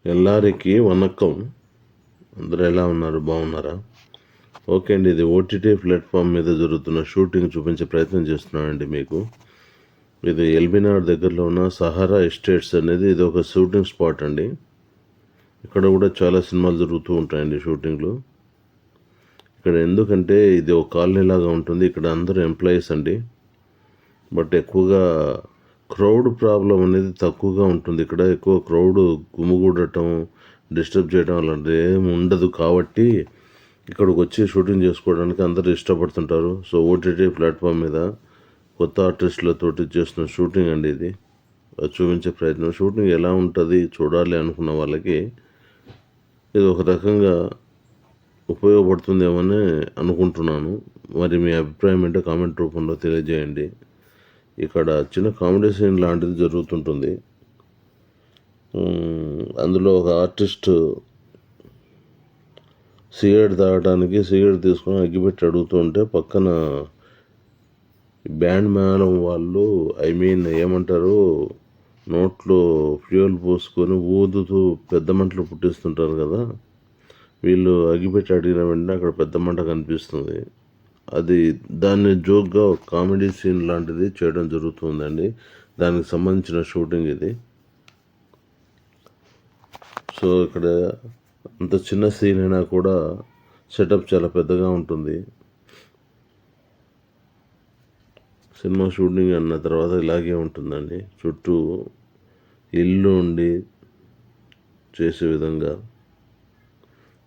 ఎల్లారికి వనక్కం. అందరూ ఎలా ఉన్నారు? బాగున్నారా? ఓకే అండి, ఇది ఓటీటీ ప్లాట్ఫామ్ మీద జరుగుతున్న షూటింగ్ చూపించే ప్రయత్నం చేస్తున్నానండి మీకు. ఇది ఎల్బీనగర్ దగ్గరలో ఉన్న సహారా ఎస్టేట్స్ అనేది ఇది ఒక షూటింగ్ స్పాట్ అండి. ఇక్కడ కూడా చాలా సినిమాలు జరుగుతూ ఉంటాయండి షూటింగ్లు. ఇక్కడ ఎందుకంటే ఇది ఒక కాలనీ లాగా ఉంటుంది. ఇక్కడ అందరూ ఎంప్లాయీస్ అండి. బట్ ఎక్కువగా క్రౌడ్ ప్రాబ్లం అనేది తక్కువగా ఉంటుంది. ఇక్కడ ఎక్కువ క్రౌడ్ గుమిగూడటం, డిస్టర్బ్ చేయడం అలాంటిది ఏమి ఉండదు. కాబట్టి ఇక్కడికి వచ్చి షూటింగ్ చేసుకోవడానికి అందరూ ఇష్టపడుతుంటారు. సో ఓటీటీ ప్లాట్ఫామ్ మీద కొత్త ఆర్టిస్టులతోటి చేస్తున్న షూటింగ్ అండి ఇది. అది చూపించే ప్రయత్నం. షూటింగ్ ఎలా ఉంటుంది చూడాలి అనుకున్న వాళ్ళకి ఇది ఒక రకంగా ఉపయోగపడుతుందేమని అనుకుంటున్నాను. మరి మీ అభిప్రాయం ఏంటో కామెంట్ రూపంలో తెలియజేయండి. ఇక్కడ చిన్న కామెడీ సీన్ లాంటిది జరుగుతుంటుంది. అందులో ఒక ఆర్టిస్ట్ సిగరెట్ తాగడానికి సిగరెట్ తీసుకొని అగ్గిపెట్టి అడుగుతూ ఉంటే పక్కన బ్యాండ్ మేళం వాళ్ళు ఏమంటారు, నోట్లో ఫ్యూయల్ పోసుకొని ఊదుతూ పెద్ద మంటలు పుట్టిస్తుంటారు కదా. వీళ్ళు అగ్గిపెట్టి అడిగిన వెంటనే అక్కడ పెద్ద మంట కనిపిస్తుంది. అది దాన్ని జోక్గా ఒక కామెడీ సీన్ లాంటిది చేయడం జరుగుతుందండి. దానికి సంబంధించిన షూటింగ్ ఇది. సో ఇక్కడ అంత చిన్న సీన్ అయినా కూడా సెటప్ చాలా పెద్దగా ఉంటుంది. సినిమా షూటింగ్ అన్న తర్వాత ఇలాగే ఉంటుందండి. చుట్టూ ఇల్లు ఉండి చేసే విధంగా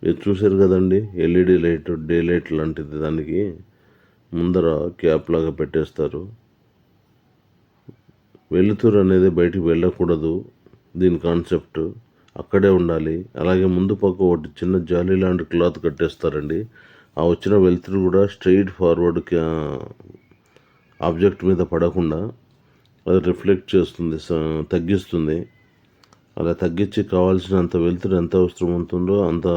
మీరు చూసారు కదండి. ఎల్ఈడి లైట్, డే లైట్ లాంటిది దానికి ముందర క్యాప్ లాగా పెట్టేస్తారు. వెలుతురు అనేది బయటికి వెళ్ళకూడదు. దీని కాన్సెప్ట్ అక్కడే ఉండాలి. అలాగే ముందు పక్క ఒకటి చిన్న జాలీ లాంటి క్లాత్ కట్టేస్తారండి. ఆ వచ్చిన వెలుతురు కూడా స్ట్రెయిట్ ఫార్వర్డ్ ఆబ్జెక్ట్ మీద పడకుండా అది రిఫ్లెక్ట్ చేస్తుంది, తగ్గిస్తుంది. అలా తగ్గించి కావాల్సినంత వెలుతురు ఎంత అవసరం ఉంటుందో అంత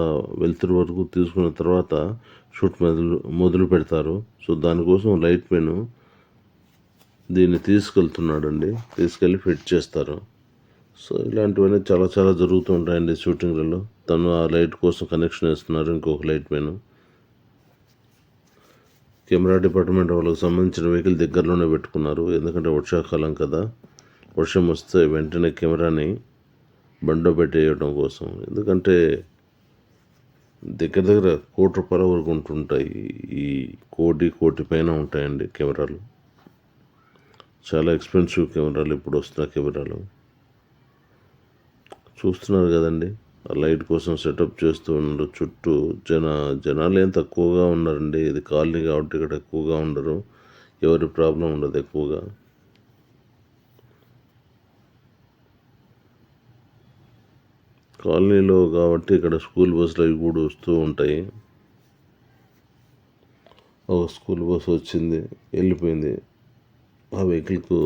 వెలుతురు వరకు తీసుకున్న తర్వాత షూట్ మొదలు పెడతారు. సో దానికోసం లైట్ మెన్ దీన్ని తీసుకెళ్తున్నాడండి. తీసుకెళ్ళి ఫిట్ చేస్తారు. సో ఇలాంటివన్నీ చాలా చాలా జరుగుతూ ఉంటాయండి షూటింగ్లలో. తను ఆ లైట్ కోసం కనెక్షన్ వేస్తున్నారు ఇంకొక లైట్ మెన్. కెమెరా డిపార్ట్మెంట్ వాళ్ళకి సంబంధించిన వెహికల్ దగ్గరలోనే పెట్టుకున్నారు. ఎందుకంటే వర్షాకాలం కదా, వర్షం వస్తే వెంటనే కెమెరాని బండిలో పెట్టేయడం కోసం. ఎందుకంటే దగ్గర దగ్గర ₹1,00,00,000 వరకు ఉంటుంటాయి. ఈ కోటి పైన ఉంటాయండి కెమెరాలు. చాలా ఎక్స్పెన్సివ్ కెమెరాలు ఇప్పుడు వస్తున్న కెమెరాలు. చూస్తున్నారు కదండి, ఆ లైట్ కోసం సెటప్ చేస్తూ ఉన్నారు. చుట్టూ జనాలు ఏం తక్కువగా ఉన్నారండి. ఇది కాలనీ కాబట్టి ఇక్కడ ఎక్కువగా ఉండరు. ఎవరి ప్రాబ్లం ఉండదు ఎక్కువగా. కాలనీలో కాబట్టి ఇక్కడ స్కూల్ బస్సులు అవి కూడా వస్తూ ఉంటాయి. ఒక స్కూల్ బస్సు వచ్చింది, వెళ్ళిపోయింది. ఆ వెహికల్కు